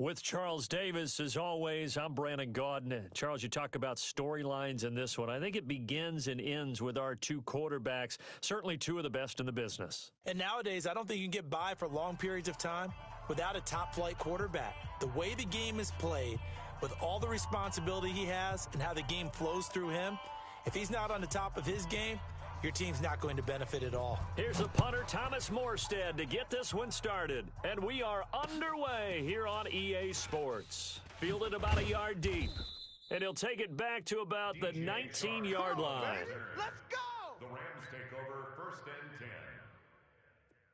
With Charles Davis, as always, I'm Brandon Gaudin. Charles, you talk about storylines in this one. I think it begins and ends with our two quarterbacks, certainly two of the best in the business. And nowadays, I don't think you can get by for long periods of time without a top-flight quarterback. The way the game is played, with all the responsibility he has and how the game flows through him, if he's not on the top of his game, your team's not going to benefit at all. Here's the punter, Thomas Morstead, to get this one started. And we are underway here on EA Sports. Fielded about a yard deep. And he'll take it back to about the 19-yard line. Let's go! The Rams take over first and 10.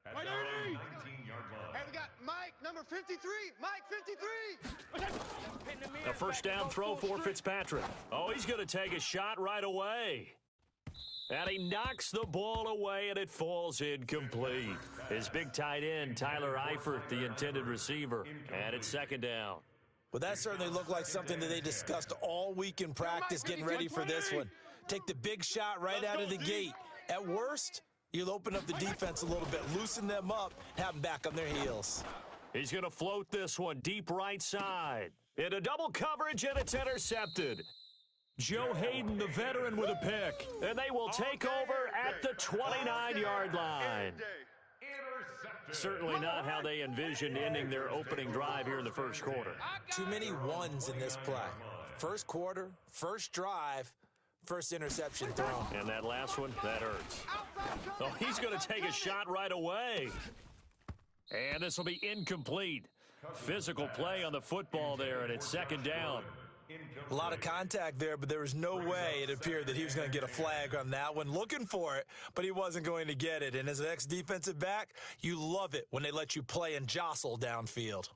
At Right, the Ernie! 19-yard line. Hey, we got Mike, number 53. Mike, 53. A first down throw for Fitzpatrick. Oh, he's going to take a shot right away. And he knocks the ball away, and it falls incomplete. His big tight end, Tyler Eifert, the intended receiver. And it's second down. Well, that certainly looked like something that they discussed all week in practice getting ready for this one. Take the big shot right out of the gate. At worst, you'll open up the defense a little bit, loosen them up, have them back on their heels. He's going to float this one deep right side. Into double coverage, and it's intercepted. Joe Hayden, the veteran, with a pick. And they will take over at the 29-yard line. Certainly not how they envisioned ending their opening drive here in the first quarter. Too many ones in this play. First quarter, first drive, first interception thrown. And that last one, that hurts. Oh, he's going to take a shot right away. And this will be incomplete. Physical play on the football there, and it's second down. A lot of contact there, but there was no way it appeared that he was going to get a flag on that one. Looking for it, but he wasn't going to get it. And as an ex-defensive back, you love it when they let you play and jostle downfield.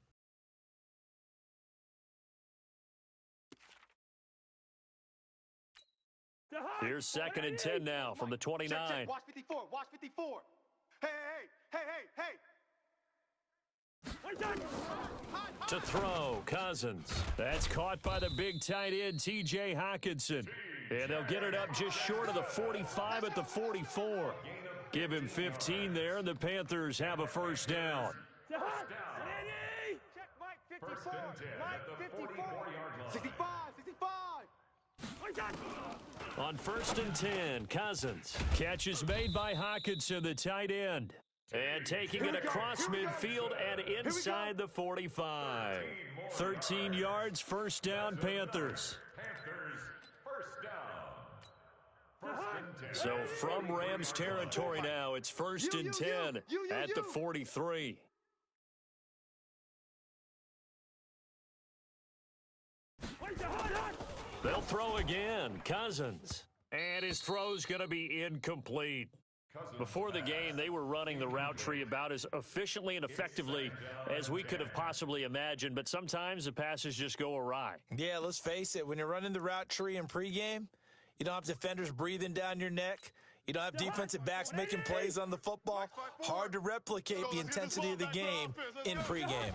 Here's second and 10 now from the 29. Check. Watch 54. Watch 54. Hey. To throw, Cousins. That's caught by the big tight end, T.J. Hockenson. And they'll get it up just short of the 45 at the 44. Give him 15 there, and the Panthers have a first down. Check Mike 54. Mike 54. 65. On first and 10, Cousins. Catch is made by Hockenson, the tight end. And taking it across midfield and inside the 45. 13 yards, first down, Panthers. So from Rams territory now, it's first and 10 at the 43. They'll throw again, Cousins. And his throw's going to be incomplete. Before the game, they were running the route tree about as efficiently and effectively as we could have possibly imagined, but sometimes the passes just go awry. Yeah, let's face it. When you're running the route tree in pregame, you don't have defenders breathing down your neck. You don't have defensive backs making plays on the football. Hard to replicate the intensity of the game in pregame.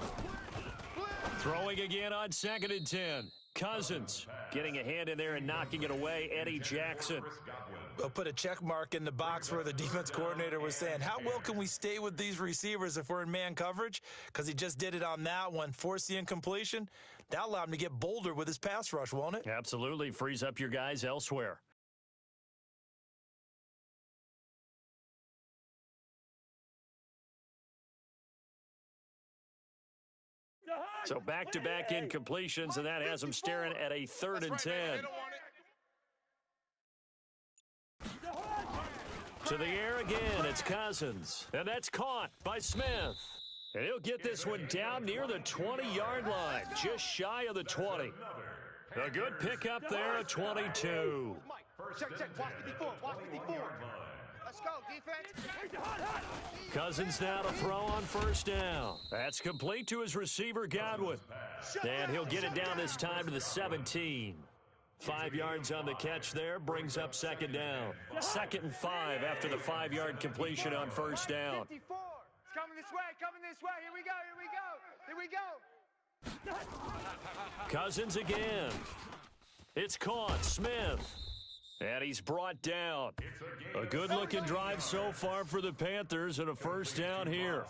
Throwing again on second and 10. Cousins getting a hand in there and knocking it away. Eddie Jackson. We'll put a check mark in the box where the defense coordinator was saying, how well can we stay with these receivers if we're in man coverage? Because he just did it on that one. Force the incompletion. That'll allow him to get bolder with his pass rush, won't it? Absolutely. Frees up your guys elsewhere. So back-to-back incompletions, and that has them staring at a third and 10. To the air again, it's Cousins. And that's caught by Smith. And he'll get this one down near the 20-yard line, just shy of the 20. A good pickup there at 22. Check. Watch 54. Let's go, defense. Cousins now to throw on first down. That's complete to his receiver, Godwin. And he'll get it down this time to the 17. 5 yards on the catch there, brings up second down. Second and 5 after the 5-yard completion on first down. 54. It's coming this way. Here we go. Cousins again. It's caught. Smith. And he's brought down. A good-looking drive so far for the Panthers and a first down here.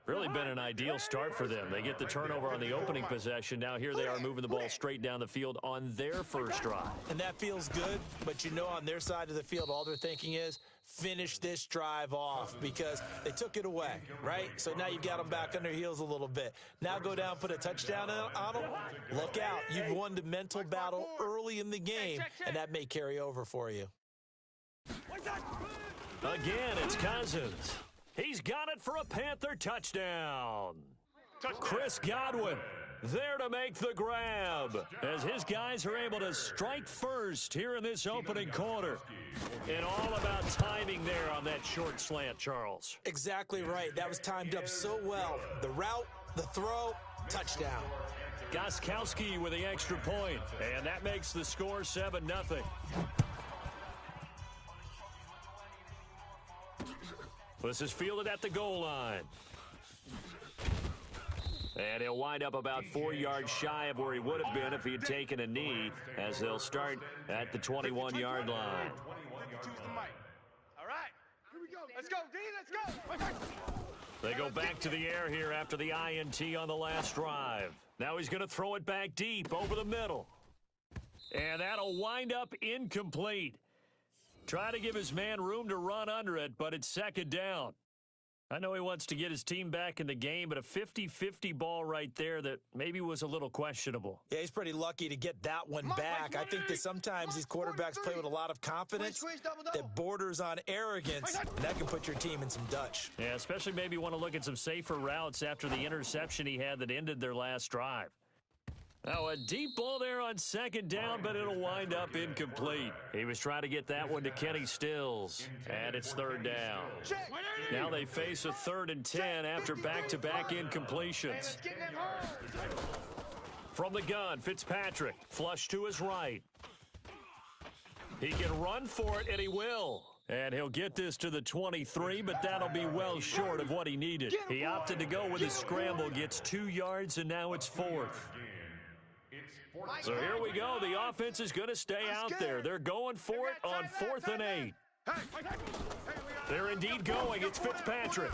Really been an ideal start for them. They get the turnover on the opening possession. Now here they are moving the ball straight down the field on their first drive. And that feels good, but you know on their side of the field, all they're thinking is finish this drive off because they took it away, right? So now you've got them back on their heels a little bit. Now go down, put a touchdown on them. Look out. You've won the mental battle early in the game, and that may carry over for you. Again, it's Cousins. He's got it for a Panther touchdown. Chris Godwin there to make the grab as his guys are able to strike first here in this opening quarter. And all about timing there on that short slant, Charles. Exactly right. That was timed up so well. The route, the throw, touchdown. Gostkowski with the extra point, and that makes the score 7-0. This is fielded at the goal line. And he'll wind up about 4 yards shy of where he would have been if he had taken a knee, as they'll start at the 21-yard line. All right, here we go. Let's go, D, let's go. They go back to the air here after the INT on the last drive. Now he's going to throw it back deep over the middle. And that'll wind up incomplete. Try to give his man room to run under it, but it's second down. I know he wants to get his team back in the game, but a 50-50 ball right there that maybe was a little questionable. Yeah, he's pretty lucky to get that one back. I think that sometimes these quarterbacks play with a lot of confidence that borders on arrogance, and that can put your team in some Dutch. Yeah, especially maybe want to look at some safer routes after the interception he had that ended their last drive. Now, a deep ball there on second down, but it'll wind up incomplete. He was trying to get that one to Kenny Stills, and it's third down. Now they face a 3rd and 10 after back-to-back incompletions. From the gun, Fitzpatrick, flush to his right. He can run for it, and he will. And he'll get this to the 23, but that'll be well short of what he needed. He opted to go with a scramble, gets 2 yards, and now it's 4th. So here we go. The offense is going to stay out there. They're going for it on 4th and 8. They're indeed going. It's Fitzpatrick.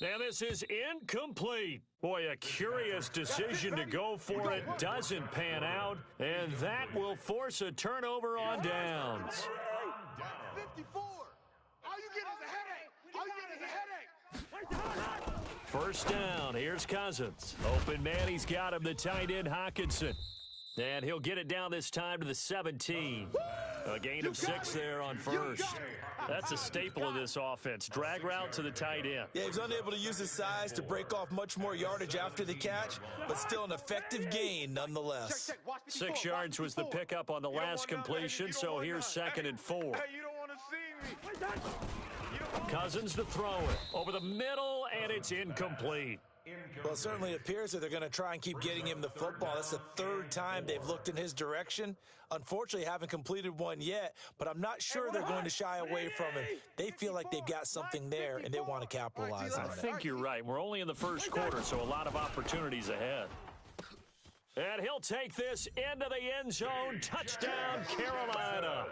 Now this is incomplete. Boy, a curious decision to go for it. Doesn't pan out. And that will force a turnover on downs. 54. All you get is a headache. All you get is a headache. First down, here's Cousins. Open man, he's got him, the tight end, Hockenson. And he'll get it down this time to the 17. A gain of 6 there on first. That's a staple of this offense. Drag route to the tight end. Yeah, he was unable to use his size to break off much more yardage after the catch, but still an effective gain nonetheless. 6 yards was the pickup on the last completion, so here's 2nd and 4. Hey, you don't want to see me. Cousins to throw it over the middle, and it's incomplete. Well, it certainly appears that they're going to try and keep getting him the football. That's the 3rd time they've looked in his direction. Unfortunately, haven't completed one yet, but I'm not sure they're going to shy away from him. They feel like they've got something there, and they want to capitalize on it. I think you're right. We're only in the first quarter, so a lot of opportunities ahead. And he'll take this into the end zone. Touchdown, Carolina.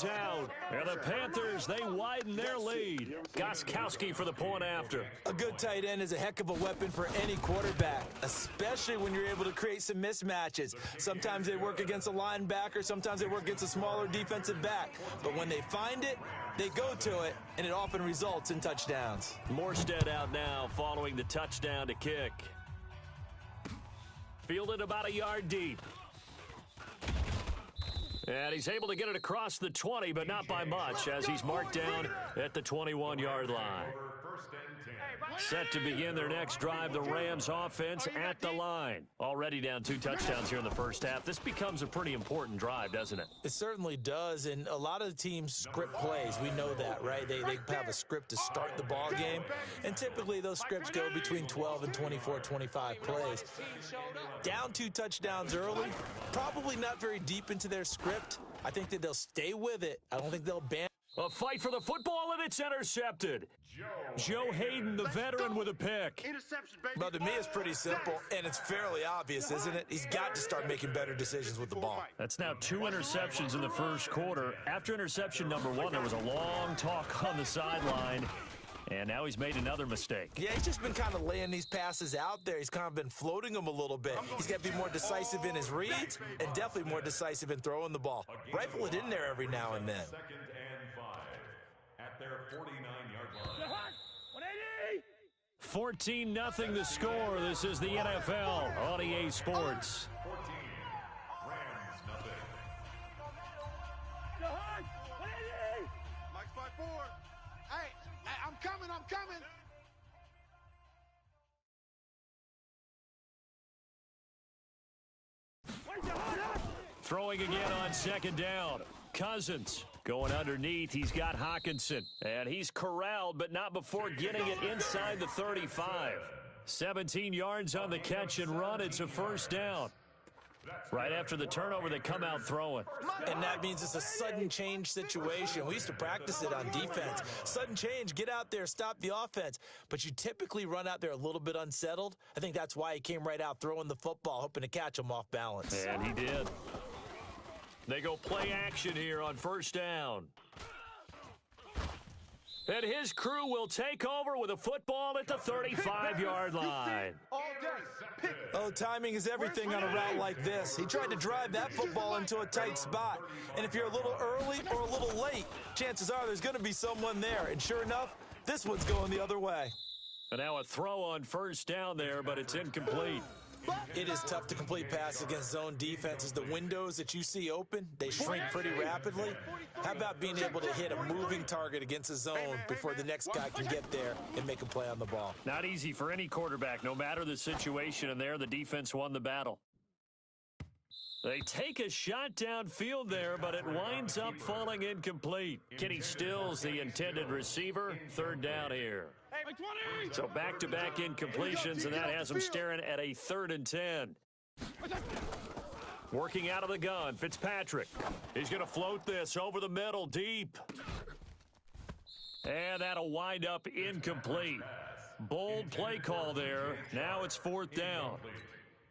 Out. And the Panthers, they widen their lead. Gostkowski for the point after. A good tight end is a heck of a weapon for any quarterback, especially when you're able to create some mismatches. Sometimes they work against a linebacker, sometimes they work against a smaller defensive back. But when they find it, they go to it, and it often results in touchdowns. Morstead out now following the touchdown to kick. Fielded about a yard deep. And he's able to get it across the 20, but not by much, as he's marked down at the 21-yard line. Set to begin their next drive, the Rams offense at the line. Already down 2 touchdowns here in the first half. This becomes a pretty important drive, doesn't it? It certainly does, and a lot of the teams script plays. We know that, right? They have a script to start the ball game, and typically those scripts go between 12 and 24, 25 plays. Down 2 touchdowns early, probably not very deep into their script. I think that they'll stay with it. I don't think they'll ban. A fight for the football, and it's intercepted. Joe Hayden, the veteran, with a pick. Well, to me, it's pretty simple, and it's fairly obvious, isn't it? He's got to start making better decisions with the ball. That's now 2 interceptions in the first quarter. After interception number 1, there was a long talk on the sideline. And now he's made another mistake. Yeah, he's just been kind of laying these passes out there. He's kind of been floating them a little bit. He's got to be more decisive in his reads and definitely more decisive in throwing the ball. Rifle it in there every now and then. 2nd and 5 at their 49-yard line. 14-0 the score. This is the NFL on EA Sports. 14. Rams nothing. Mike's 5-4. Hey, I'm coming. Throwing again on 2nd down. Cousins going underneath. He's got Hawkinson. And he's corralled, but not before getting it inside the 35. 17 yards on the catch and run. It's a 1st down. Right after the turnover, they come out throwing. And that means it's a sudden change situation. We used to practice it on defense. Sudden change, get out there, stop the offense. But you typically run out there a little bit unsettled. I think that's why he came right out throwing the football, hoping to catch him off balance. And he did. They go play action here on 1st down. And his crew will take over with a football at the 35-yard line. Oh, timing is everything on a route like this. He tried to drive that football into a tight spot. And if you're a little early or a little late, chances are there's going to be someone there. And sure enough, this one's going the other way. And now a throw on 1st down there, but it's incomplete. It is tough to complete passes against zone defenses. The windows that you see open, they shrink pretty rapidly. How about being able to hit a moving target against a zone before the next guy can get there and make a play on the ball? Not easy for any quarterback, no matter the situation, and there the defense won the battle. They take a shot downfield there, but it winds up falling incomplete. Kenny Stills, the intended receiver, 3rd down here. So back-to-back incompletions, and that has him staring at a 3rd and 10. Working out of the gun, Fitzpatrick. He's going to float this over the middle, deep. And that'll wind up incomplete. Bold play call there. Now it's 4th down.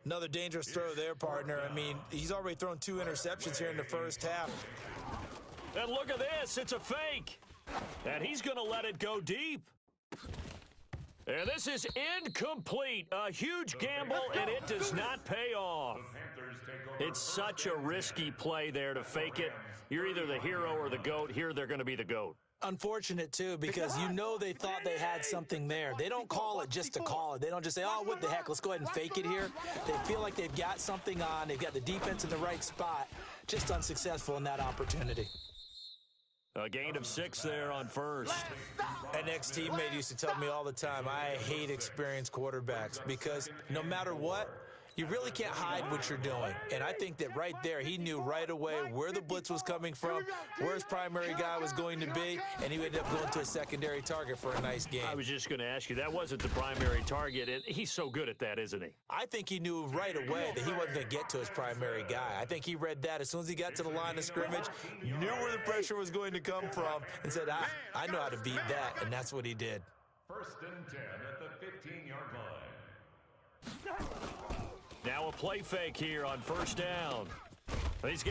Another dangerous throw there, partner. I mean, he's already thrown 2 interceptions here in the 1st half. And look at this. It's a fake. And he's going to let it go deep. And this is incomplete. A huge gamble, and it does not pay off. It's such a risky play there to fake it. You're either the hero or the GOAT. Here, they're going to be the GOAT. Unfortunate, too, because you know they thought they had something there. They don't call it just to call it. They don't just say, oh, what the heck, let's go ahead and fake it here. They feel like they've got something on. They've got the defense in the right spot. Just unsuccessful in that opportunity. A gain of 6 there on 1st. An ex-teammate used to tell me all the time, I hate experienced quarterbacks because no matter what, you really can't hide what you're doing. And I think that right there, he knew right away where the blitz was coming from, where his primary guy was going to be, and he ended up going to a secondary target for a nice game. I was just going to ask you, that wasn't the primary target. And he's so good at that, isn't he? I think he knew right away that he wasn't going to get to his primary guy. I think he read that as soon as he got to the line of scrimmage, knew where the pressure was going to come from, and said, I know how to beat that, and that's what he did. 1st and 10 at the 15-yard line. Now a play fake here on 1st down. He's